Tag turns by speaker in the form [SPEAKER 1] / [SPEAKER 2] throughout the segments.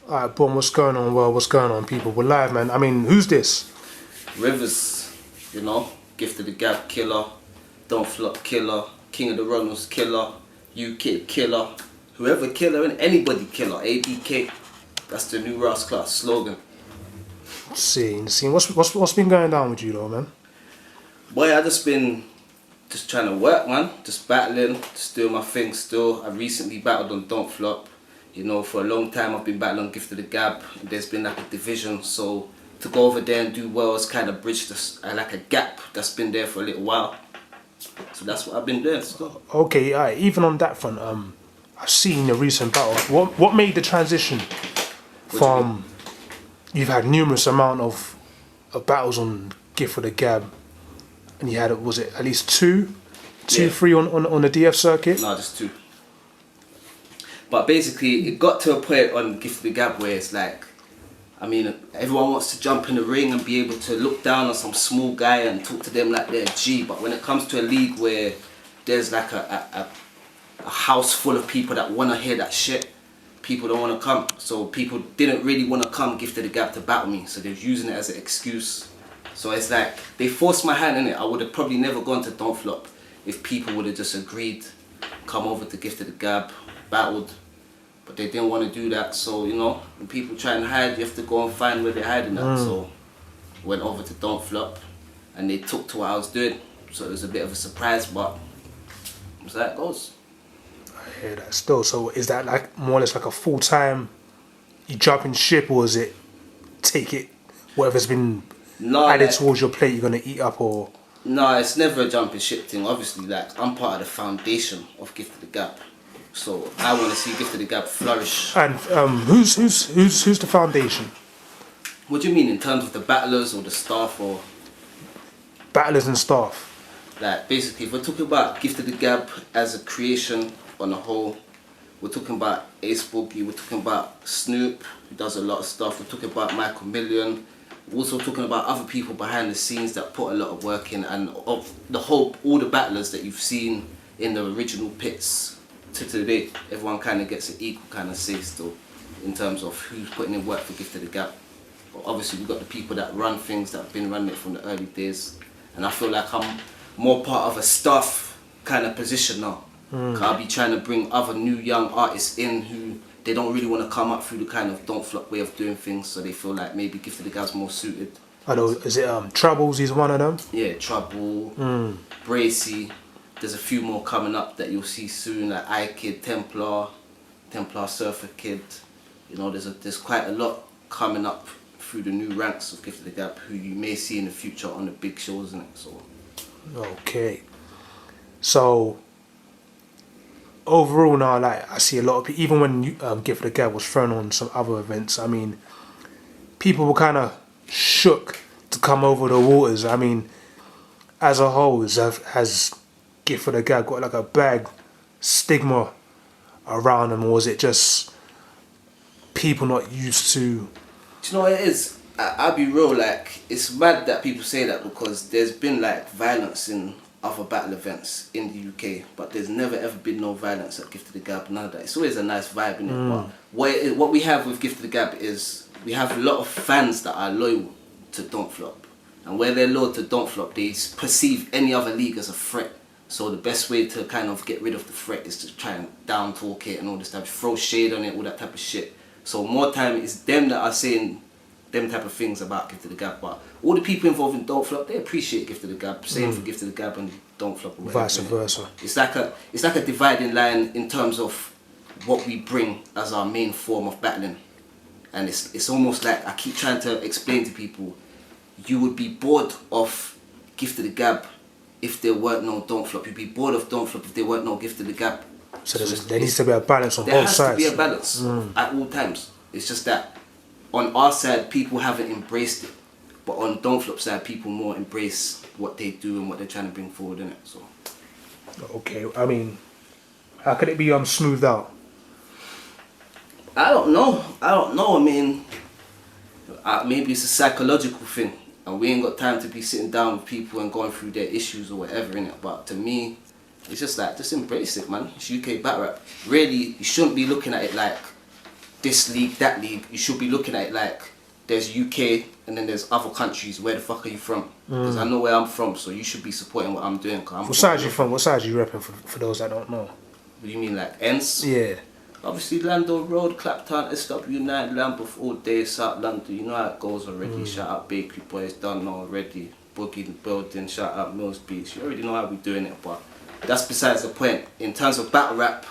[SPEAKER 1] Alright, boom, what's going on? Well, what's going on, people? We're live, man. I mean, who's this?
[SPEAKER 2] Rivers, you know, Gift of the Gab killer, Don't Flop killer, King of the Runnels killer, UK killer, whoever killer and anybody killer, ABK. That's the new Ross class slogan.
[SPEAKER 1] Scene. What's been going down with you, though, man?
[SPEAKER 2] Boy, I just been trying to work, man. Just battling, just doing my thing still. I recently battled on Don't Flop. You know, for a long time I've been battling on Gift of the Gab. There's been like a division, so to go over there and do well has kind of bridged like a gap that's been there for a little while. So that's what I've been doing still.
[SPEAKER 1] Okay, alright. Even on that front, I've seen a recent battle. What made the transition from you've had numerous amount of battles on Gift of the Gab, and you had was it at least two,
[SPEAKER 2] Yeah.
[SPEAKER 1] 3 on the DF circuit?
[SPEAKER 2] No, just 2. But basically, it got to a point on Gift of the Gab where it's like, I mean, everyone wants to jump in the ring and be able to look down on some small guy and talk to them like they're a G. But when it comes to a league where there's like a house full of people that want to hear that shit, people don't want to come. So people didn't really want to come Gift of the Gab to battle me. So they're using it as an excuse. So it's like, they forced my hand in it. I would have probably never gone to Don't Flop if people would have just agreed, come over to Gift of the Gab, battled, but they didn't want to do that. So, you know, when people try and hide, you have to go and find where they're hiding at. So went over to Don't Flop and they took to what I was doing. So it was a bit of a surprise, but that's how it goes.
[SPEAKER 1] I hear that still. So is that like more or less like a full-time, you jumping ship, or is it take it, whatever's been added towards your plate you're going to eat up, or?
[SPEAKER 2] No, it's never a jumping ship thing. Obviously, like, I'm part of the foundation of Gift of the Gab. So I want to see Gift of the Gab flourish.
[SPEAKER 1] And who's the foundation?
[SPEAKER 2] What do you mean in terms of the battlers or the staff or?
[SPEAKER 1] Battlers and staff.
[SPEAKER 2] Like basically, if we're talking about Gift of the Gab as a creation on a whole, we're talking about Ace Boogie, we're talking about Snoop, who does a lot of stuff, we're talking about Michael Million, we're also talking about other people behind the scenes that put a lot of work in, and of all the battlers that you've seen in the original pits to today, everyone kind of gets an equal kind of say still in terms of who's putting in work for Gift of the Gab. But obviously we've got the people that run things, that have been running it from the early days, and I feel like I'm more part of a staff kind of position now. I'll be trying to bring other new young artists in who they don't really want to come up through the kind of Don't Flop way of doing things, so they feel like maybe Gift of the Gab's more suited.
[SPEAKER 1] I know, is it Troubles, he's one of them?
[SPEAKER 2] Yeah, Trouble, Bracy. There's a few more coming up that you'll see soon, like iKid, Templar Surfer Kid. You know, there's quite a lot coming up through the new ranks of Gift of the Gab who you may see in the future on the big shows, innit? So.
[SPEAKER 1] Okay. So overall now, like, I see a lot of people, even when Gift of the Gab was thrown on some other events, I mean, people were kind of shook to come over the waters. I mean, as a whole, has Gift of the Gab got like a bad stigma around them, or was it just people not used to?
[SPEAKER 2] Do you know what it is? I'll be real, like, it's mad that people say that because there's been like violence in other battle events in the UK, but there's never ever been no violence at Gift of the Gab, none of that. It's always a nice vibe in it. But what we have with Gift of the Gab is we have a lot of fans that are loyal to Don't Flop, and where they're loyal to Don't Flop, they perceive any other league as a threat. So the best way to kind of get rid of the threat is to try and down talk it and all this type, throw shade on it, all that type of shit. So more time it's them that are saying them type of things about Gift of the Gab, but all the people involved in Don't Flop, they appreciate Gift of the Gab. Same for Gift of the Gab and Don't Flop, or whatever.
[SPEAKER 1] Vice versa.
[SPEAKER 2] It's like a dividing line in terms of what we bring as our main form of battling, and it's almost like I keep trying to explain to people, you would be bored of Gift of the Gab if there weren't no Don't Flop. You'd be bored of Don't Flop if there weren't no Gift of the Gab.
[SPEAKER 1] So there needs to be a balance on both sides.
[SPEAKER 2] There has to be a balance at all times. It's just that on our side, people haven't embraced it, but on Don't Flop side, people more embrace what they do and what they're trying to bring forward in it. So.
[SPEAKER 1] Okay, I mean, how could it be smoothed out?
[SPEAKER 2] I don't know. I mean, maybe it's a psychological thing, and we ain't got time to be sitting down with people and going through their issues or whatever in it. But to me, it's just like, just embrace it, man. It's UK battle rap. Really, you shouldn't be looking at it like this league, that league. You should be looking at it like there's UK and then there's other countries. Where the fuck are you from? Because I know where I'm from, so you should be supporting what I'm doing.
[SPEAKER 1] What side you from? What side you repping for those that don't know?
[SPEAKER 2] What do you mean, like ends?
[SPEAKER 1] Yeah.
[SPEAKER 2] Obviously, Lando Road, Clapton, SW9, Lambeth all day, South London. You know how it goes already. Shout out Bakery Boys, done already. Boogie the Building, shout out Mills Beach. You already know how we doing it, but that's besides the point. In terms of battle rap,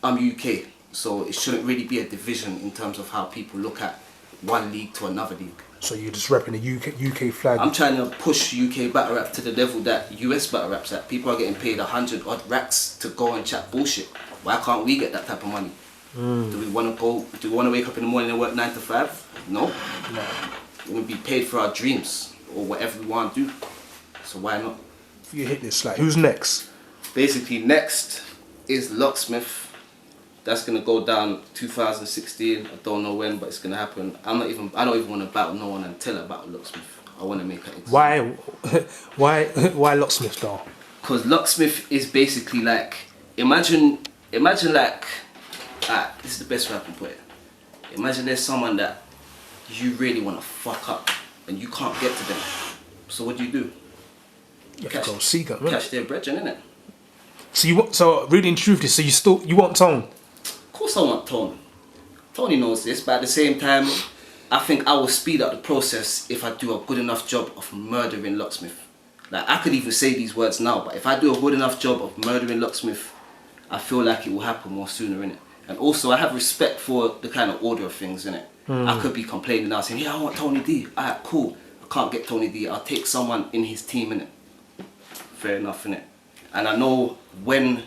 [SPEAKER 2] I'm UK, so it shouldn't really be a division in terms of how people look at one league to another league.
[SPEAKER 1] So you're just repping the UK flag?
[SPEAKER 2] I'm trying to push UK battle rap to the level that US battle rap's at. People are getting paid 100 odd racks to go and chat bullshit. Why can't we get that type of money? Do we want to go? Do we want to wake up in the morning and work 9 to 5? No. We want to be paid for our dreams or whatever we want to do. So why not?
[SPEAKER 1] You hit this like who's next?
[SPEAKER 2] Basically, next is Locksmyth. That's gonna go down 2016. I don't know when, but it's gonna happen. I don't even want to battle no one until I battle Locksmyth. I want to make it.
[SPEAKER 1] Why Locksmith though?
[SPEAKER 2] Because Locksmyth is basically like imagine like this is the best way I can put it. Imagine there's someone that you really want to fuck up and you can't get to them. So what do?
[SPEAKER 1] You have to go seek them.
[SPEAKER 2] Catch their brethren, innit?
[SPEAKER 1] So really and truthfully, so you want Tone?
[SPEAKER 2] Of course I want Tony. Tony knows this, but at the same time, I think I will speed up the process if I do a good enough job of murdering Locksmyth. Like, I could even say these words now, but if I do a good enough job of murdering Locksmyth, I feel like it will happen more sooner, innit? And also, I have respect for the kind of order of things, innit? I could be complaining now, saying, yeah, I want Tony D. Alright, cool. I can't get Tony D. I'll take someone in his team, innit? Fair enough, innit? And I know when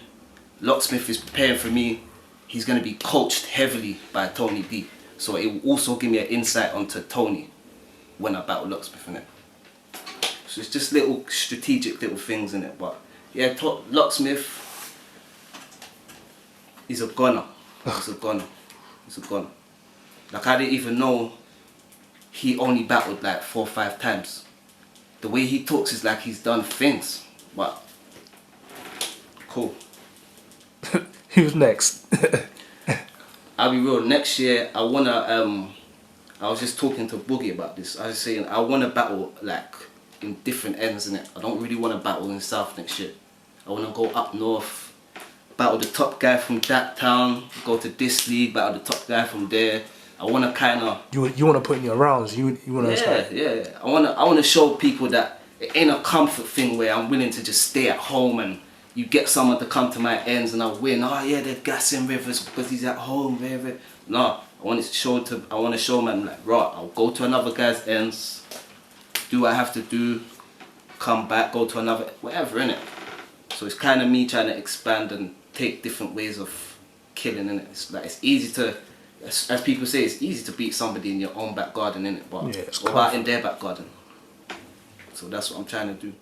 [SPEAKER 2] Locksmyth is preparing for me, he's going to be coached heavily by Tony D. So it will also give me an insight onto Tony when I battle Locksmyth, innit? So it's just little strategic little things, innit? But yeah, Locksmyth, he's a gunner. He's a gunner. He's a gunner. Like, I didn't even know he only battled like 4 or 5 times. The way he talks is like he's done things. But cool.
[SPEAKER 1] Who's next?
[SPEAKER 2] I'll be real, next year I wanna I was just talking to Boogie about this. I was saying I wanna battle like in different ends, innit? I don't really wanna battle in South next year. I wanna go up north, battle the top guy from that town, go to this league, battle the top guy from there. I wanna kinda
[SPEAKER 1] You wanna put in your rounds, you wanna
[SPEAKER 2] Yeah. I wanna show people that it ain't a comfort thing where I'm willing to just stay at home and you get someone to come to my ends and I win. Oh yeah, they're gassing Rivers because he's at home. No, I want to show man like, right, I'll go to another guy's ends, do what I have to do, come back, go to another, whatever, innit? So it's kind of me trying to expand and take different ways of killing, innit? It's like, it's easy to, as people say, it's easy to beat somebody in your own back garden, innit? But
[SPEAKER 1] yeah,
[SPEAKER 2] what about in their back garden? So that's what I'm trying to do.